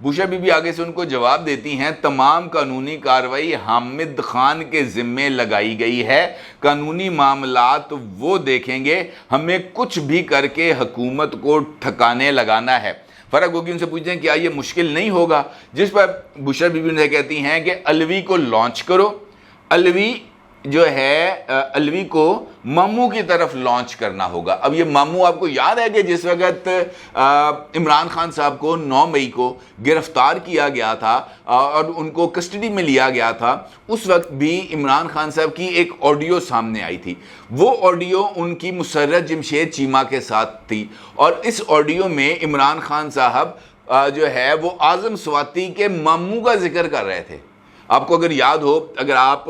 بوشا be be آگے سے ان کو جواب دیتی ہیں تمام قانونی کارروائی حامد خان کے ذمے لگائی گئی ہے، قانونی معاملات وہ دیکھیں گے، ہمیں کچھ بھی کر کے حکومت کو ٹھکانے لگانا ہے۔ فرح گوگی ان سے پوچھتے ہیں کیا یہ مشکل نہیں ہوگا، جس پر بشرا بی بی نے کہتی ہیں کہ علوی کو لانچ کرو، علوی جو ہے علوی کو ماموں کی طرف لانچ کرنا ہوگا۔ اب یہ ماموں آپ کو یاد ہے کہ جس وقت عمران خان صاحب کو 9 مئی کو گرفتار کیا گیا تھا اور ان کو کسٹڈی میں لیا گیا تھا، اس وقت بھی عمران خان صاحب کی ایک آڈیو سامنے آئی تھی۔ وہ آڈیو ان کی مسرت جمشید چیمہ کے ساتھ تھی، اور اس آڈیو میں عمران خان صاحب جو ہے وہ اعظم سواتی کے ماموں کا ذکر کر رہے تھے۔ آپ کو اگر یاد ہو، اگر آپ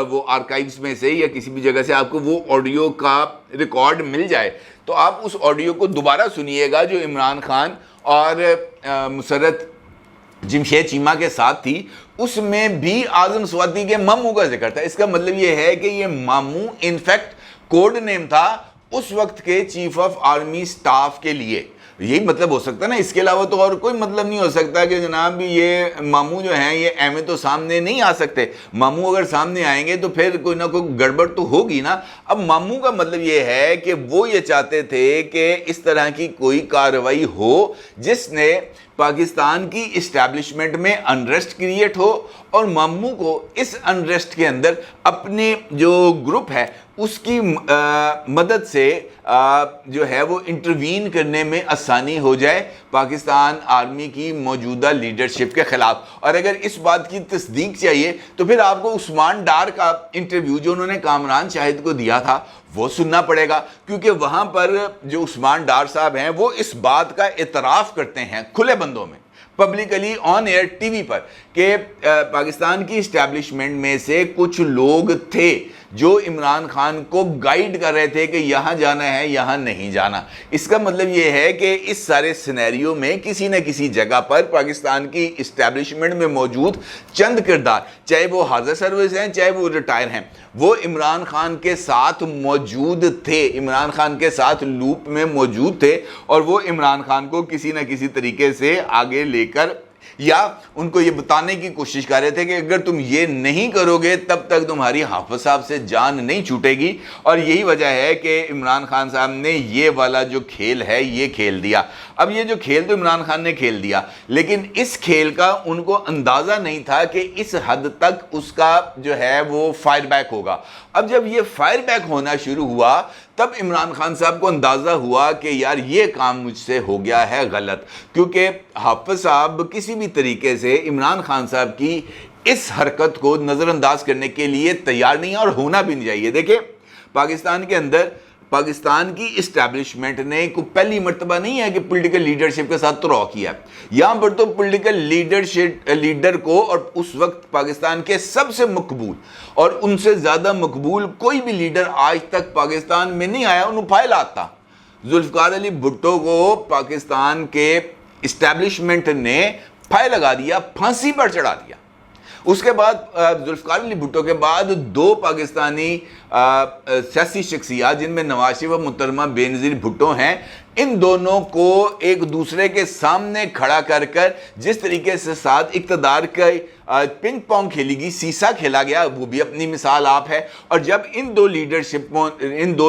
وہ آرکائیوز میں سے یا کسی بھی جگہ سے آپ کو وہ آڈیو کا ریکارڈ مل جائے تو آپ اس آڈیو کو دوبارہ سنیے گا جو عمران خان اور مسرت جمشید چیمہ کے ساتھ تھی، اس میں بھی اعظم سواتی کے ماموں کا ذکر تھا۔ اس کا مطلب یہ ہے کہ یہ ماموں انفیکٹ کوڈ نیم تھا اس وقت کے چیف آف آرمی سٹاف کے لیے۔ یہی مطلب ہو سکتا ہے نا، اس کے علاوہ تو اور کوئی مطلب نہیں ہو سکتا کہ جناب یہ ماموں جو ہیں یہ ایویں تو سامنے نہیں آ سکتے۔ ماموں اگر سامنے آئیں گے تو پھر کوئی نہ کوئی گڑبڑ تو ہوگی نا۔ اب ماموں کا مطلب یہ ہے کہ وہ یہ چاہتے تھے کہ اس طرح کی کوئی کارروائی ہو جس نے پاکستان کی اسٹیبلشمنٹ میں انریسٹ کریٹ ہو، اور ماموں کو اس انریسٹ کے اندر اپنے جو گروپ ہے اس کی مدد سے جو ہے وہ انٹروین کرنے میں آسانی ہو جائے پاکستان آرمی کی موجودہ لیڈرشپ کے خلاف۔ اور اگر اس بات کی تصدیق چاہیے تو پھر آپ کو عثمان ڈار کا انٹرویو جو انہوں نے کامران شاہد کو دیا تھا وہ سننا پڑے گا، کیونکہ وہاں پر جو عثمان ڈار صاحب ہیں وہ اس بات کا اعتراف کرتے ہیں کھلے بندوں میں، پبلکلی آن ایئر ٹی وی پر، کہ پاکستان کی اسٹیبلشمنٹ میں سے کچھ لوگ تھے جو عمران خان کو گائیڈ کر رہے تھے کہ یہاں جانا ہے یہاں نہیں جانا۔ اس کا مطلب یہ ہے کہ اس سارے سینیریو میں کسی نہ کسی جگہ پر پاکستان کی اسٹیبلشمنٹ میں موجود چند کردار، چاہے وہ حاضر سروس ہیں چاہے وہ ریٹائر ہیں، وہ عمران خان کے ساتھ موجود تھے، عمران خان کے ساتھ لوپ میں موجود تھے، اور وہ عمران خان کو کسی نہ کسی طریقے سے آگے لے کر یا ان کو یہ بتانے کی کوشش کر رہے تھے کہ اگر تم یہ نہیں کرو گے تب تک تمہاری حافظ صاحب سے جان نہیں چھوٹے گی۔ اور یہی وجہ ہے کہ عمران خان صاحب نے یہ والا جو کھیل ہے یہ کھیل دیا۔ اب یہ جو کھیل تو عمران خان نے کھیل دیا، لیکن اس کھیل کا ان کو اندازہ نہیں تھا کہ اس حد تک اس کا جو ہے وہ فائر بیک ہوگا۔ اب جب یہ فائر بیک ہونا شروع ہوا تب عمران خان صاحب کو اندازہ ہوا کہ یار یہ کام مجھ سے ہو گیا ہے غلط، کیونکہ حافظ صاحب کسی بھی طریقے سے عمران خان صاحب کی اس حرکت کو نظر انداز کرنے کے لیے تیار نہیں ہے، اور ہونا بھی نہیں چاہیے۔ دیکھیں پاکستان کے اندر پاکستان کی اسٹیبلشمنٹ نے کوئی پہلی مرتبہ نہیں ہے کہ پولیٹیکل لیڈرشپ کے ساتھ طرح کیا، یہاں پر تو پولیٹیکل لیڈر کو اور اس وقت پاکستان کے سب سے مقبول اور ان سے زیادہ مقبول کوئی بھی لیڈر آج تک پاکستان میں نہیں آیا، انہوں پھائے لاتا ذوالفقار علی بھٹو کو پاکستان کے اسٹیبلشمنٹ نے پھائے لگا دیا، پھانسی پر چڑھا دیا۔ اس کے بعد ذوالفقار علی بھٹو کے بعد 2 پاکستانی سیاسی شخصیات جن میں نواز شریف اور محترمہ بینظیر بھٹو ہیں، ان دونوں کو ایک دوسرے کے سامنے کھڑا کر جس طریقے سے ساتھ اقتدار کا پنگ پونگ کھیلی گئی، سیسا کھیلا گیا، وہ بھی اپنی مثال آپ ہے۔ اور جب ان دو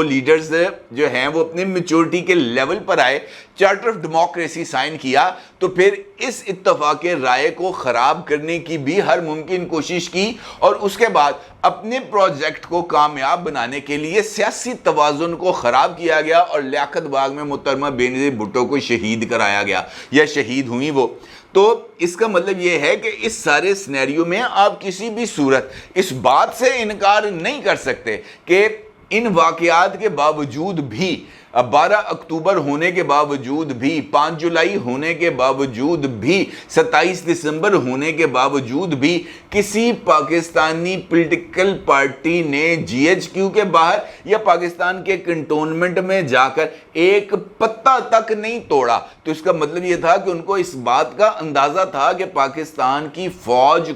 لیڈرز جو ہیں وہ اپنے میچورٹی کے لیول پر آئے، چارٹر آف ڈیموکریسی سائن کیا، تو پھر اس اتفاق رائے کو خراب کرنے کی بھی ہر ممکن کوشش کی، اور اس کے بعد اپنے پروجیکٹ کو کامیاب بنانے کے لیے سیاسی توازن کو خراب کیا گیا، اور لیاقت باغ میں محترمہ بینظیر بھٹو کو شہید کرایا گیا، یا شہید ہوئی وہ۔ تو اس کا مطلب یہ ہے کہ اس سارے سینیریو میں آپ کسی بھی صورت اس بات سے انکار نہیں کر سکتے کہ ان واقعات کے باوجود بھی، 12 اکتوبر ہونے کے باوجود بھی، 5 جولائی ہونے کے باوجود بھی، 27 دسمبر ہونے کے باوجود بھی، کسی پاکستانی پولیٹیکل پارٹی نے جی ایچ کیو کے باہر یا پاکستان کے کنٹونمنٹ میں جا کر ایک پتا تک نہیں توڑا۔ تو اس کا مطلب یہ تھا کہ ان کو اس بات کا اندازہ تھا کہ پاکستان کی فوج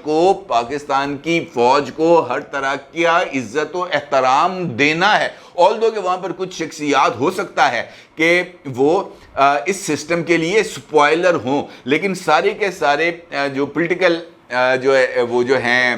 کو ہر طرح کیا عزت و احترام دینا ہے، آلدو کہ وہاں پر کچھ شخصیات ہو سکتا ہے کہ وہ اس سسٹم کے لیے سپوائلر ہوں، لیکن سارے کے سارے جو پولیٹیکل جو ہے وہ جو ہیں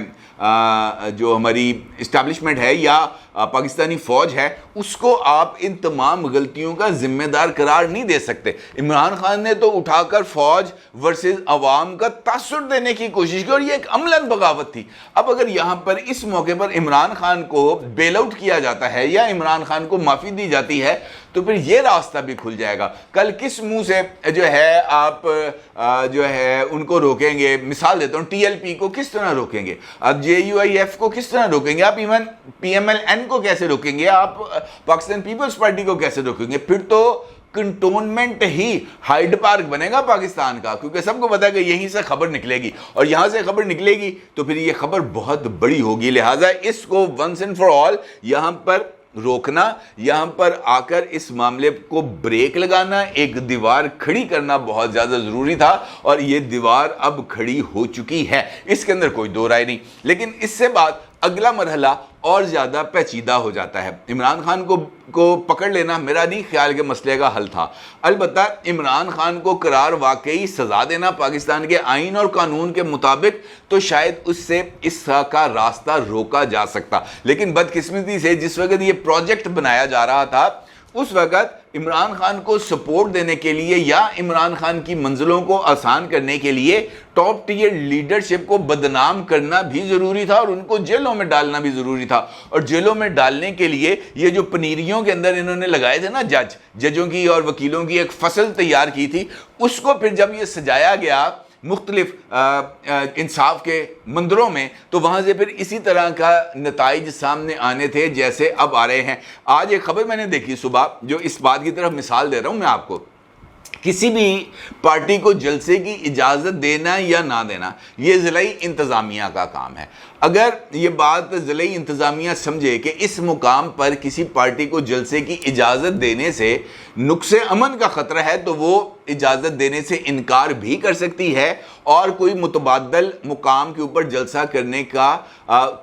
جو ہماری اسٹیبلشمنٹ ہے یا پاکستانی فوج ہے، اس کو آپ ان تمام غلطیوں کا ذمہ دار قرار نہیں دے سکتے۔ عمران خان نے تو اٹھا کر فوج ورسز عوام کا تاثر دینے کی کوشش کی، اور یہ ایک عملاً بغاوت تھی۔ اب اگر یہاں پر اس موقع پر عمران خان کو بیل آؤٹ کیا جاتا ہے یا عمران خان کو معافی دی جاتی ہے تو پھر یہ راستہ بھی کھل جائے گا۔ کل کس منہ سے جو ہے آپ جو ہے ان کو روکیں گے؟ مثال دیتا ہوں، ٹی ایل پی کو کس طرح روکیں گے آپ؟ جے یو آئی ایف کو کس طرح روکیں گے آپ؟ Even P M L N کو کیسے روکیں گے آپ؟ پاکستان پیپلز پارٹی کو کیسے روکیں گے؟ پھر تو کنٹونمنٹ ہی ہائیڈ پارک بنے گا پاکستان کا، کیونکہ سب کو پتا ہے کہ یہیں سے خبر نکلے گی، اور یہاں سے خبر نکلے گی تو پھر یہ خبر بہت بڑی ہوگی۔ لہٰذا اس کو ونس اینڈ فار آل یہاں پر روکنا، یہاں پر آ کر اس معاملے کو بریک لگانا، ایک دیوار کھڑی کرنا بہت زیادہ ضروری تھا، اور یہ دیوار اب کھڑی ہو چکی ہے، اس کے اندر کوئی دو رائے نہیں۔ لیکن اس سے بعد اگلا مرحلہ اور زیادہ پیچیدہ ہو جاتا ہے۔ عمران خان کو پکڑ لینا میرا نہیں خیال کہ مسئلے کا حل تھا، البتہ عمران خان کو قرار واقعی سزا دینا پاکستان کے آئین اور قانون کے مطابق تو شاید اس سے اس کا راستہ روکا جا سکتا، لیکن بدقسمتی سے جس وقت یہ پروجیکٹ بنایا جا رہا تھا اس وقت عمران خان کو سپورٹ دینے کے لیے یا عمران خان کی منزلوں کو آسان کرنے کے لیے ٹاپ ٹیئر لیڈرشپ کو بدنام کرنا بھی ضروری تھا، اور ان کو جیلوں میں ڈالنا بھی ضروری تھا۔ اور جیلوں میں ڈالنے کے لیے یہ جو پنیریوں کے اندر انہوں نے لگائے تھے نا ججوں کی اور وکیلوں کی ایک فصل تیار کی تھی، اس کو پھر جب یہ سجایا گیا مختلف انصاف کے مندروں میں تو وہاں سے پھر اسی طرح کا نتائج سامنے آنے تھے جیسے اب آ رہے ہیں۔ آج ایک خبر میں نے دیکھی صبح جو اس بات کی طرف مثال دے رہا ہوں میں آپ کو، کسی بھی پارٹی کو جلسے کی اجازت دینا یا نہ دینا یہ ضلعی انتظامیہ کا کام ہے۔ اگر یہ بات ضلعی انتظامیہ سمجھے کہ اس مقام پر کسی پارٹی کو جلسے کی اجازت دینے سے نقص امن کا خطرہ ہے تو وہ اجازت دینے سے انکار بھی کر سکتی ہے اور کوئی متبادل مقام کے اوپر جلسہ کرنے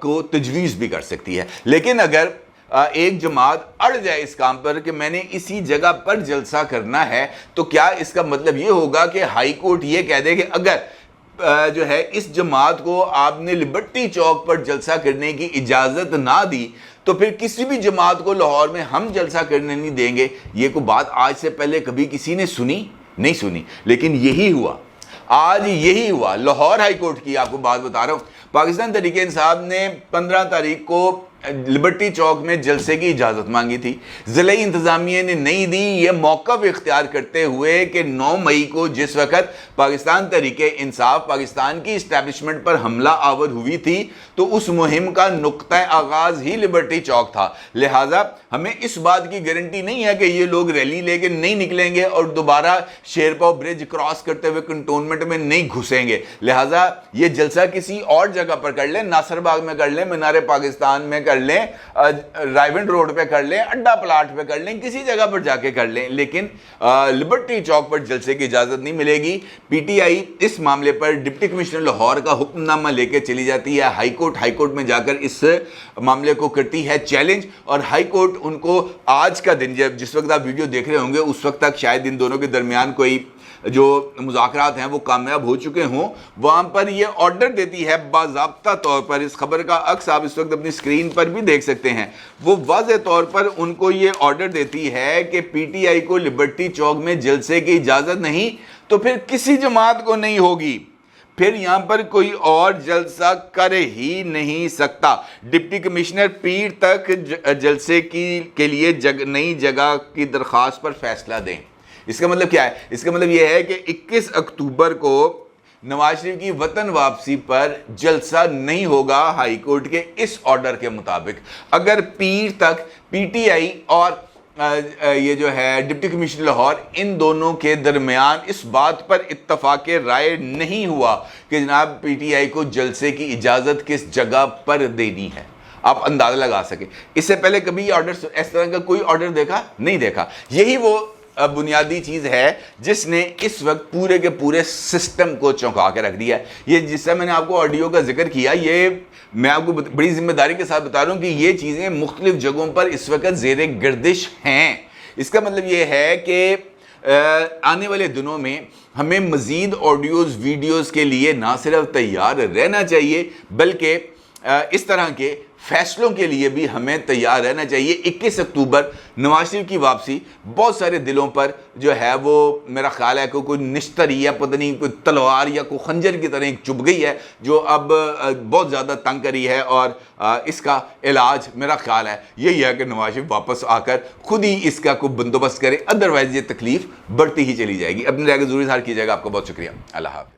کو تجویز بھی کر سکتی ہے۔ لیکن اگر ایک جماعت اڑ جائے اس کام پر کہ میں نے اسی جگہ پر جلسہ کرنا ہے تو کیا اس کا مطلب یہ ہوگا کہ ہائی کورٹ یہ کہہ دے کہ اگر جو ہے اس جماعت کو آپ نے لبرٹی چوک پر جلسہ کرنے کی اجازت نہ دی تو پھر کسی بھی جماعت کو لاہور میں ہم جلسہ کرنے نہیں دیں گے؟ یہ کوئی بات آج سے پہلے کبھی کسی نے سنی نہیں سنی، لیکن یہی ہوا، آج یہی ہوا۔ لاہور ہائی کورٹ کی آپ کو بات بتا رہا ہوں، پاکستان تحریک انصاف نے 15 تاریخ کو لبرٹی چوک میں جلسے کی اجازت مانگی تھی، ضلعی انتظامیہ نے نہیں دی۔ یہ موقف اختیار کرتے ہوئے کہ 9 مئی کو جس وقت پاکستان تحریک انصاف پاکستان کی اسٹیبلشمنٹ پر حملہ آور ہوئی تھی تو اس مہم کا نقطہ آغاز ہی لبرٹی چوک تھا، لہٰذا ہمیں اس بات کی گارنٹی نہیں ہے کہ یہ لوگ ریلی لے کے نہیں نکلیں گے اور دوبارہ شیرپاؤ برج کراس کرتے ہوئے کنٹونمنٹ میں نہیں گھسیں گے، لہٰذا یہ جلسہ کسی اور جگہ پر کر لیں، ناصر باغ میں کر لیں، مینار پاکستان میں کر لیں، رائیونڈ روڈ پہ کر لیں، اڈا پلاٹ پہ کر لیں، کسی جگہ پر جا کے کر لیں، لیکن لبرٹی چوک پر جلسے کی اجازت نہیں ملے گی۔ پی ٹی آئی اس معاملے پر ڈپٹی کمشنر لاہور کا حکم نامہ لے کے چلی جاتی ہے ہائی کورٹ میں جا کر اس معاملے کو کرتی ہے چیلنج، اور ہائی کورٹ ان کو آج کا دن جس وقت آپ ویڈیو دیکھ رہے ہوں گے اس وقت تک شاید ان دونوں کے درمیان کوئی جو مذاکرات ہیں وہ کامیاب ہو چکے ہوں، وہاں پر یہ آرڈر دیتی ہے باضابطہ طور پر، اس خبر کا عکس آپ اس وقت اپنی اسکرین پر بھی دیکھ سکتے ہیں، وہ واضح طور پر ان کو یہ آرڈر دیتی ہے کہ پی ٹی آئی کو لبرٹی چوک میں جلسے کی اجازت نہیں تو پھر کسی جماعت کو نہیں ہوگی، پھر یہاں پر کوئی اور جلسہ کر ہی نہیں سکتا۔ ڈپٹی کمشنر پیر تک جلسے کے لیے نئی جگہ کی درخواست پر فیصلہ دیں۔ اس کا مطلب کیا ہے؟ اس کا مطلب یہ ہے کہ 21 اکتوبر کو نواز شریف کی وطن واپسی پر جلسہ نہیں ہوگا ہائی کورٹ کے اس آرڈر کے مطابق۔ اگر پیر تک پی ٹی آئی اور یہ جو ہے ڈپٹی کمشنر لاہور ان دونوں کے درمیان اس بات پر اتفاق رائے نہیں ہوا کہ جناب پی ٹی آئی کو جلسے کی اجازت کس جگہ پر دینی ہے، آپ اندازہ لگا سکیں، اس سے پہلے کبھی آرڈر اس طرح کا کوئی آرڈر دیکھا نہیں دیکھا۔ یہی وہ بنیادی چیز ہے جس نے اس وقت پورے کے پورے سسٹم کو چونکا کے رکھ دیا ہے۔ یہ جس سے میں نے آپ کو آڈیو کا ذکر کیا، یہ میں آپ کو بڑی ذمہ داری کے ساتھ بتا رہا ہوں کہ یہ چیزیں مختلف جگہوں پر اس وقت زیر گردش ہیں۔ اس کا مطلب یہ ہے کہ آنے والے دنوں میں ہمیں مزید آڈیوز ویڈیوز کے لیے نہ صرف تیار رہنا چاہیے بلکہ اس طرح کے فیصلوں کے لیے بھی ہمیں تیار رہنا چاہیے۔ 21 اکتوبر نواز شریف کی واپسی بہت سارے دلوں پر جو ہے وہ میرا خیال ہے کہ کوئی نشتر یا پتہ نہیں کوئی تلوار یا کوئی خنجر کی طرح چبھ گئی ہے جو اب بہت زیادہ تنگ کری ہے، اور اس کا علاج میرا خیال ہے یہی ہے کہ نواز شریف واپس آ کر خود ہی اس کا کوئی بندوبست کرے، ادروائز یہ تکلیف بڑھتی ہی چلی جائے گی۔ اپنی رائے کو ضرور اظہار کیجیے گا۔ آپ کا بہت شکریہ۔ اللہ حافظ۔